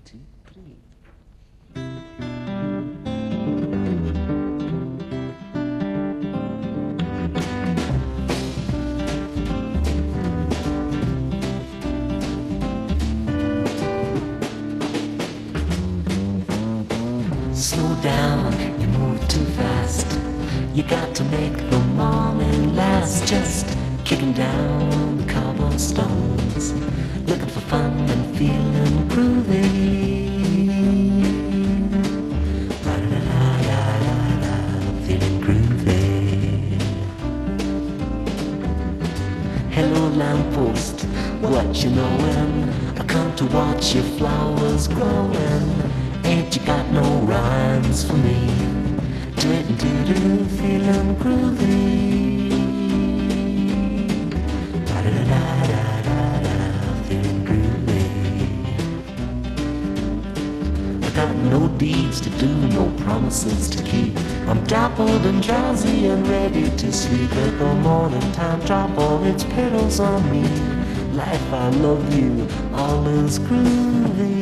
2, 3. Slow down, you move too fast. You got to make the morning last. Just kicking down the cobblestones, looking for fun and feeling groovy. La-da-da-da-da-da, feeling groovy. Hello lamppost, what you knowin'? I come to watch your flowers growing. Ain't you got no rhymes for me? Do-do-do-do, feeling groovy. Da-da-da-da-da-da, feeling groovy. I got no deeds to do, no promises to keep. I'm dappled and drowsy and ready to sleep. Let the morning time drop all its petals on me. Life, I love you, all is groovy.